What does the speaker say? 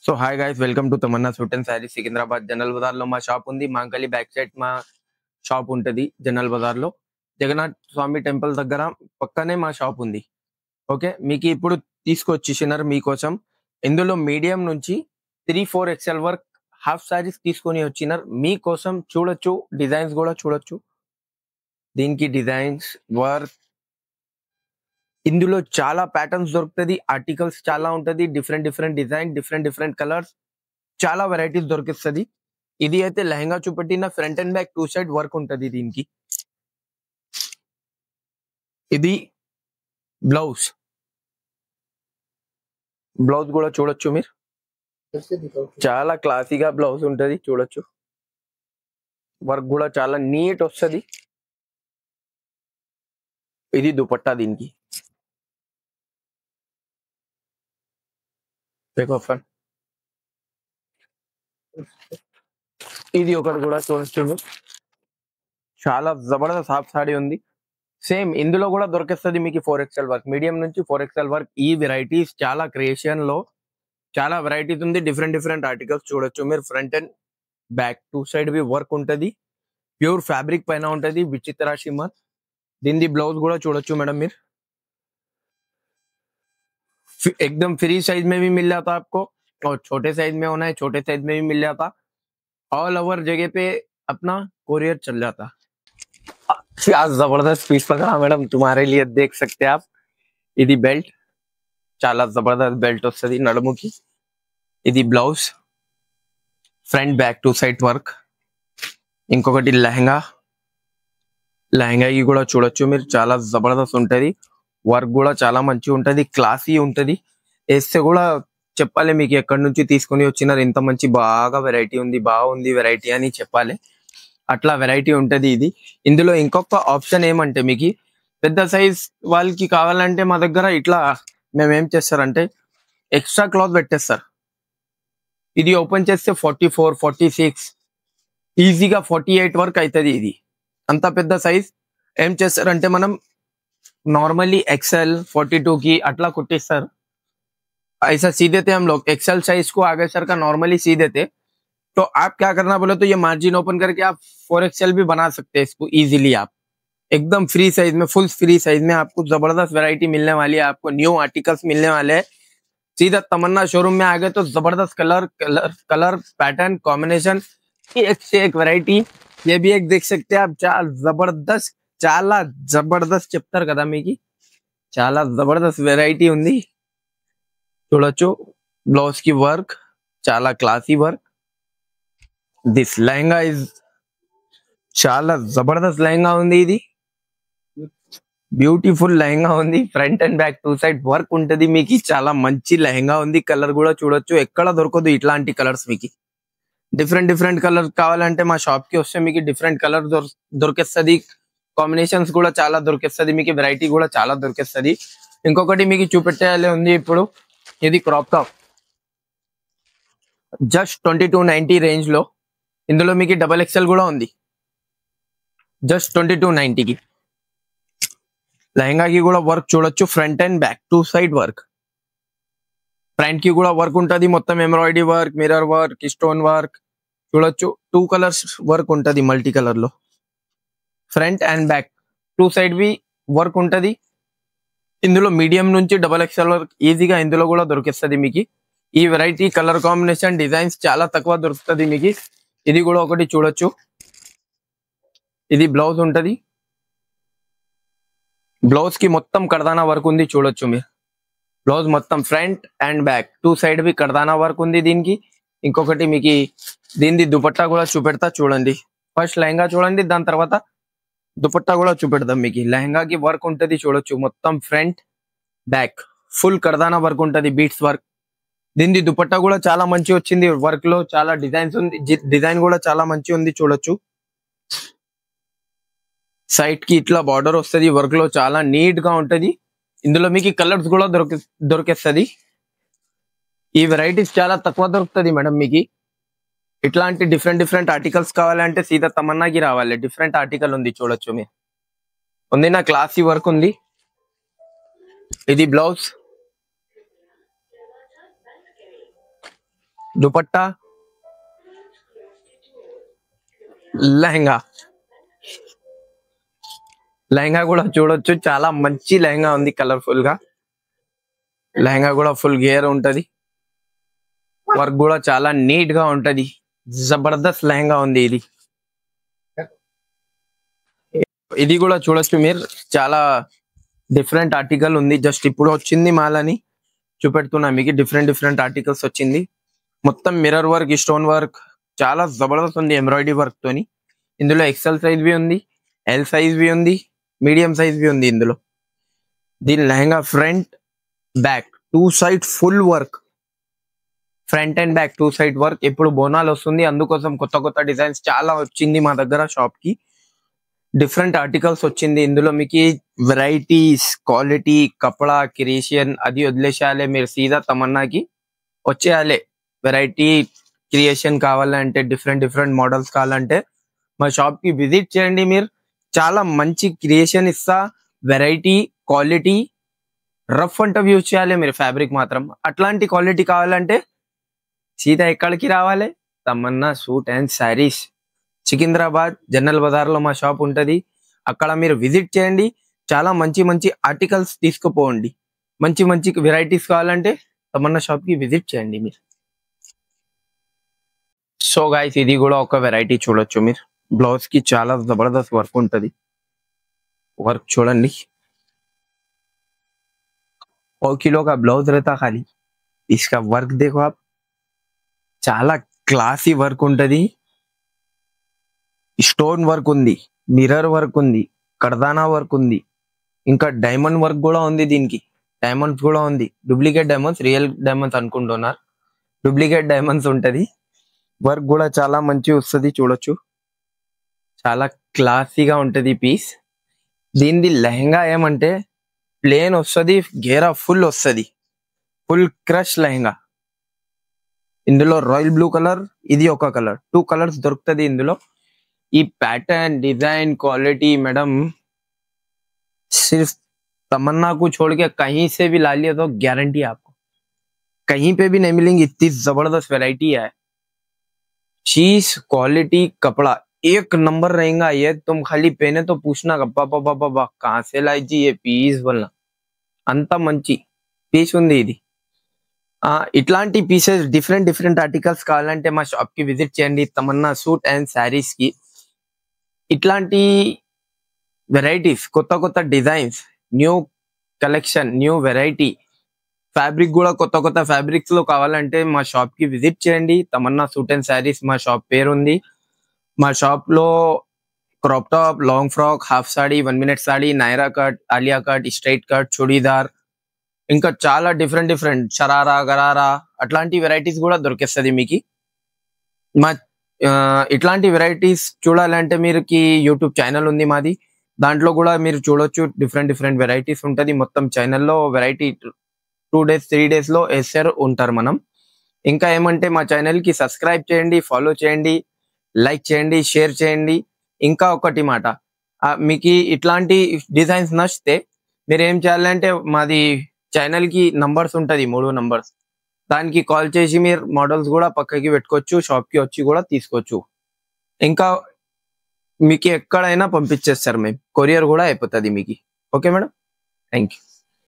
So hi guys, welcome to Tamanna suit and sari Secunderabad general bazaar లో మా shop ఉంది. మాంకలి బ్యాక్ సైడ్ మా షాప్ ఉంటది జనరల్ బజార్ లో. జగన్నాథ్ స్వామి టెంపుల్ దగ్గర పక్కనే మా షాప్ ఉంది. ఓకే, మీకు ఇప్పుడు తీసుకొచ్చేసినారు మీకోసం. ఇందులో మీడియం నుంచి 3-4 ఎక్స్ఎల్ వర్క్ హాఫ్ సారీస్ తీసుకొని వచ్చినారు మీకోసం. చూడొచ్చు, డిజైన్స్ కూడా చూడొచ్చు. దీనికి డిజైన్స్ వర్క్, ఇందులో చాలా ప్యాటర్న్స్ దొరుకుతుంది, ఆర్టికల్స్ చాలా ఉంటది, different different design, different different colours, చాలా వెరైటీస్ దొరికిస్తుంది. ఇది అయితే లెహంగా చూపెట్టిన front and back 2 side work ఉంటది. దీనికి ఇది బ్లౌజ్, బ్లౌజ్ కూడా చూడొచ్చు మీరు. చాలా క్లాసీగా బ్లౌజ్ ఉంటది, చూడొచ్చు. వర్క్ కూడా చాలా నీట్ వస్తుంది. ఇది దుపట్టా దీనికి. ఇది ఒకటి కూడా చూడొచ్చు. చాలా జబర్దస్త్ హాఫ్ సారీ ఉంది. సేమ్ ఇందులో కూడా దొరికిస్తుంది మీకు 4 ఎక్స్ఎల్ వర్క్, మీడియం నుంచి 4 ఎక్స్ఎల్ వర్క్. ఈ వెరైటీస్ చాలా క్రియేషన్ లో చాలా వెరైటీస్ ఉంది, డిఫరెంట్ డిఫరెంట్ ఆర్టికల్స్ చూడొచ్చు మీరు. ఫ్రంట్ అండ్ బ్యాక్ 2 సైడ్ బి వర్క్ ఉంటది, ప్యూర్ ఫ్యాబ్రిక్ పైన ఉంటది, విచిత్ర షిమ్మర్. దీని బ్లౌజ్ కూడా చూడొచ్చు మేడం మీరు. एकदम फ्री साइज में भी मिल जाता आपको, और छोटे साइज में होना है छोटे साइज में भी मिल जाता. ऑल ओवर जगह पे अपना कोरियर चल जाता. क्या जबरदस्त पीस पकड़ा मैडम तुम्हारे लिए, देख सकते हैं आप. ఇది బెల్ట్, చాలా జబర్దస్త్ బెల్ట్ వస్తుంది నడుముకి. ఇది blouse, front back 2 side work. ఇంకొకటి లెహంగా, లెహంగాకి కూడా చూడొచ్చు మీరు. చాలా జబర్దస్త్ ఉంటది, వర్క్ కూడా చాలా మంచిగా ఉంటది, క్లాసీ ఉంటది. వేస్తే కూడా చెప్పాలి మీకు ఎక్కడి నుంచి తీసుకొని వచ్చినారు, ఇంత మంచి బాగా వెరైటీ ఉంది, బాగుంది వెరైటీ అని చెప్పాలి. అట్లా వెరైటీ ఉంటది ఇది. ఇందులో ఇంకొక ఆప్షన్ ఏమంటే మీకు పెద్ద సైజ్ వాళ్ళకి కావాలంటే మా దగ్గర ఇట్లా మేము ఏం చేస్తారంటే ఎక్స్ట్రా క్లాత్ పెట్టేస్తారు. ఇది ఓపెన్ చేస్తే 44, 46, ఈజీగా 48 వరకు అవుతుంది. ఇది అంత పెద్ద సైజ్. ఏం చేస్తారంటే మనం नॉर्मली एक्सएल 42 की अटला कुट्टिस्तार, ऐसा सी देते हम लोग. एक्सएल साइज को आगे सर का नॉर्मली सी देते. तो आप क्या करना बोले तो ये मार्जिन ओपन करके आप 4XL भी बना सकते हैं इसको इजीली. आप एकदम फ्री साइज में, फुल फ्री साइज में आपको जबरदस्त वैरायटी मिलने वाली है. आपको न्यू आर्टिकल्स मिलने वाले हैं. सीधा तमन्ना शोरूम में आ गए तो जबरदस्त colour colour colour pattern combination, एक से एक वैरायटी. ये भी एक देख सकते हैं आप. जबरदस्त, చాలా జబర్దస్త్ చెప్తారు కదా మీకు, చాలా జబర్దస్త్ వెరైటీ ఉంది. చూడొచ్చు బ్లౌజ్ కి వర్క్, చాలా classy work. This lehenga is చాలా జబర్దస్త్ లెహంగా ఉంది. ఇది బ్యూటిఫుల్ లెహంగా ఉంది, front and back 2 side work ఉంటది మీకు. చాలా మంచి లెహంగా ఉంది. కలర్ కూడా చూడొచ్చు, ఎక్కడ దొరకదు ఇట్లాంటి కలర్స్ మీకు. డిఫరెంట్ డిఫరెంట్ కలర్ కావాలంటే మా షాప్ కి వస్తే మీకు డిఫరెంట్ కలర్ దొరికేస్తుంది. కాంబినేషన్స్ కూడా చాలా దొరికేస్తుంది మీకు, వెరైటీ కూడా చాలా దొరికేస్తుంది. ఇంకొకటి మీకు చూపెట్టాలి ఉంది ఇప్పుడు. ఇది క్రాప్ టాప్, జస్ట్ 2290 రేంజ్ లో. ఇందులో మీకు XXL కూడా ఉంది, జస్ట్ 2290కి. లెహంగాకి కూడా వర్క్ చూడొచ్చు, front and back 2 side work. Front కి కూడా వర్క్ ఉంటది, మొత్తం embroidery work, mirror work, stone work చూడొచ్చు. 2 కలర్స్ వర్క్ ఉంటది మల్టీ కలర్ లో. ఫ్రంట్ అండ్ బ్యాక్ 2 సైడ్ బి వర్క్ ఉంటది. ఇందులో మీడియం నుంచి XXL వర్క్ ఈజీగా ఇందులో కూడా దొరికిస్తుంది మీకు. ఈ వెరైటీ కలర్ కాంబినేషన్ డిజైన్స్ చాలా తక్కువ దొరుకుతుంది మీకు. ఇది కూడా ఒకటి చూడొచ్చు. ఇది బ్లౌజ్ ఉంటది, బ్లౌజ్ కి మొత్తం కర్దానా వర్క్ ఉంది చూడొచ్చు మీరు. బ్లౌజ్ మొత్తం ఫ్రంట్ అండ్ బ్యాక్ 2 సైడ్ బి కర్దానా వర్క్ ఉంది దీనికి. ఇంకొకటి మీకు దీని దుపట్టా కూడా చూపెడతా చూడండి. ఫస్ట్ లెహంగా చూడండి, దాని తర్వాత దుపట్టా కూడా చూపెడదాం మీకు. లెహంగాకి వర్క్ ఉంటది చూడొచ్చు, మొత్తం ఫ్రంట్ బ్యాక్ ఫుల్ కర్దానా వర్క్ ఉంటది, బీట్స్ వర్క్. దీని దుపట్టా కూడా చాలా మంచి వచ్చింది, వర్క్ లో చాలా డిజైన్స్ ఉంది, డిజైన్ కూడా చాలా మంచి ఉంది చూడొచ్చు. సైడ్ కి ఇట్లా బార్డర్ వస్తుంది, వర్క్ లో చాలా నీట్ గా ఉంటది. ఇందులో మీకు కలర్స్ కూడా దొరికేస్తుంది. ఈ వెరైటీస్ చాలా తక్కువ దొరుకుతుంది మేడం మీకు. ఇట్లాంటి డిఫరెంట్ డిఫరెంట్ ఆర్టికల్స్ కావాలంటే సీదా తమన్నాకి రావాలి. డిఫరెంట్ ఆర్టికల్ ఉంది చూడొచ్చు మీరు. ఉంది నా క్లాసీ వర్క్ ఉంది. ఇది బ్లౌజ్, దుపట్టా, లెహంగా. లెహంగా కూడా చూడొచ్చు, చాలా మంచి లెహంగా ఉంది, కలర్ఫుల్ గా. లెహంగా కూడా ఫుల్ గేర్ ఉంటది, వర్క్ కూడా చాలా నీట్ గా ఉంటది. జబర్దస్త్ లెహంగా ఉంది ఇది. ఇది కూడా చూడొచ్చు మీరు, చాలా డిఫరెంట్ ఆర్టికల్ ఉంది. జస్ట్ ఇప్పుడు వచ్చింది మాలని చూపెడుతున్నా మీకు. డిఫరెంట్ డిఫరెంట్ ఆర్టికల్స్ వచ్చింది. మొత్తం మిర్రర్ వర్క్, స్టోన్ వర్క్, చాలా జబర్దస్త్ ఉంది ఎంబ్రాయిడరీ వర్క్ తోని. ఇందులో ఎక్సెల్ సైజ్ వి ఉంది, ఎల్ సైజ్ వి ఉంది, మీడియం సైజ్ వి ఉంది ఇందులో. దీని lehenga front back two side full work, front and back two side work. ఇప్పుడు బోనాలు వస్తుంది, అందుకోసం కొత్త కొత్త డిజైన్స్ చాలా వచ్చింది మా దగ్గర షాప్ కి. డిఫరెంట్ ఆర్టికల్స్ వచ్చింది ఇందులో మీకు. వెరైటీస్, క్వాలిటీ, కపడా, క్రియేషన్ అది వదిలేసేయాలి మీరు, సీదా తమన్నాకి వచ్చేయాలి. వెరైటీ క్రియేషన్ కావాలంటే, డిఫరెంట్ డిఫరెంట్ మోడల్స్ కావాలంటే మా షాప్ కి విజిట్ చేయండి మీరు. చాలా మంచి క్రియేషన్ ఇస్తా, variety, quality, rough and tough use చేయాలి మీరు ఫ్యాబ్రిక్ మాత్రం. అట్లాంటి క్వాలిటీ కావాలంటే సీదా ఎక్కడికి రావాలి, Tamanna suit and saris, Secunderabad general bazaar లో మా షాప్ ఉంటది. అక్కడ మీరు విజిట్ చేయండి, చాలా మంచి మంచి ఆర్టికల్స్ తీసుకుపోండి. మంచి మంచి వెరైటీస్ కావాలంటే తమన్నా షాప్ కి విజిట్ చేయండి మీరు. సో గైస్, ఇది కూడా ఒక వెరైటీ చూడొచ్చు మీరు. బ్లౌజ్ కి చాలా జబర్దస్త్ వర్క్ ఉంటది. వర్క్ చూడండి, 1 किलो का ब्लाउज रहता खाली. इसका वर्क देखो आप, చాలా క్లాసీ వర్క్ ఉంటది. స్టోన్ వర్క్ ఉంది, మిర్రర్ వర్క్ ఉంది, కర్దానా వర్క్ ఉంది, ఇంకా డైమండ్ వర్క్ కూడా ఉంది. దీనికి డైమండ్స్ కూడా ఉంది. డూప్లికేట్ డైమండ్స్, రియల్ డైమండ్స్ అనుకుంటున్నారు, డూప్లికేట్ డైమండ్స్ ఉంటది. వర్క్ కూడా చాలా మంచి వస్తుంది, చూడొచ్చు. చాలా క్లాసీగా ఉంటది పీస్. దీనిది లెహంగా ఏమంటే ప్లేన్ వస్తుంది, గేరా ఫుల్ వస్తుంది, ఫుల్ క్రష్ లెహంగా. ఇందులో రాయల్ బ్లూ కలర్, ఇది ఒక కలర్, 2 కలర్స్ దొరుకుతుంది ఇందులో. ఈ पैटर्न, डिजाइन, क्वालिटी मैडम सिर्फ तमन्ना को छोड़ के कहीं से भी ला लिया तो गारंटी आपको कहीं पे भी नहीं मिलेंगी. इतनी जबरदस्त वैरायटी है. चीज, क्वालिटी, कपड़ा एक नंबर रहेगा. ये तुम खाली पहने तो पूछना बाबा कहाँ से लाई जी ये पीस बोलना. అంత మంచి పీస్ ఉంది ఇది. ఇట్లాంటి పీసెస్, డిఫరెంట్ డిఫరెంట్ ఆర్టికల్స్ కావాలంటే మా షాప్ కి విజిట్ చేయండి, తమన్నా సూట్ అండ్ శారీస్ కి. ఇట్లాంటి వెరైటీస్, కొత్త కొత్త designs, new collection, new variety, fabric కూడా కొత్త కొత్త ఫ్యాబ్రిక్స్ లో కావాలంటే మా షాప్ కి విజిట్ చేయండి. తమన్నా సూట్ అండ్ శారీస్ మా షాప్ పేరు ఉంది. మా షాప్ లో crop top, long frock, half saree, 1 minute saree, Naira cut, Alia cut, straight cut, churidar, ఇంకా చాలా డిఫరెంట్ డిఫరెంట్ షరారా, గరారా అట్లాంటి వెరైటీస్ కూడా దొరికేస్తుంది మీకు. మా ఇట్లాంటి వెరైటీస్ చూడాలంటే మీరుకి యూట్యూబ్ ఛానల్ ఉంది మాది, దాంట్లో కూడా మీరు చూడొచ్చు. డిఫరెంట్ డిఫరెంట్ వెరైటీస్ ఉంటది మొత్తం ఛానల్లో. వెరైటీ 2 days 3 days లో వేసారు ఉంటారు మనం. ఇంకా ఏమంటే మా ఛానల్ కి సబ్స్క్రైబ్ చేయండి, ఫాలో చేయండి, లైక్ చేయండి, షేర్ చేయండి. ఇంకా ఒకటి మాట, మీకు ఇట్లాంటి డిజైన్స్ నచ్చితే మీరు ఏం చేయాలంటే మాది ఛానల్ కి నంబర్స్ ఉంటది, 3 నంబర్స్, దానికి కాల్ చేసి మీరు మోడల్స్ కూడా పక్కకి పెట్టుకోవచ్చు, షాప్ కి వచ్చి కూడా తీసుకోవచ్చు. ఇంకా మీకు ఎక్కడైనా పంపించేస్తారు మేము, కొరియర్ కూడా అయిపోతుంది మీకు. Okay madam, thank you.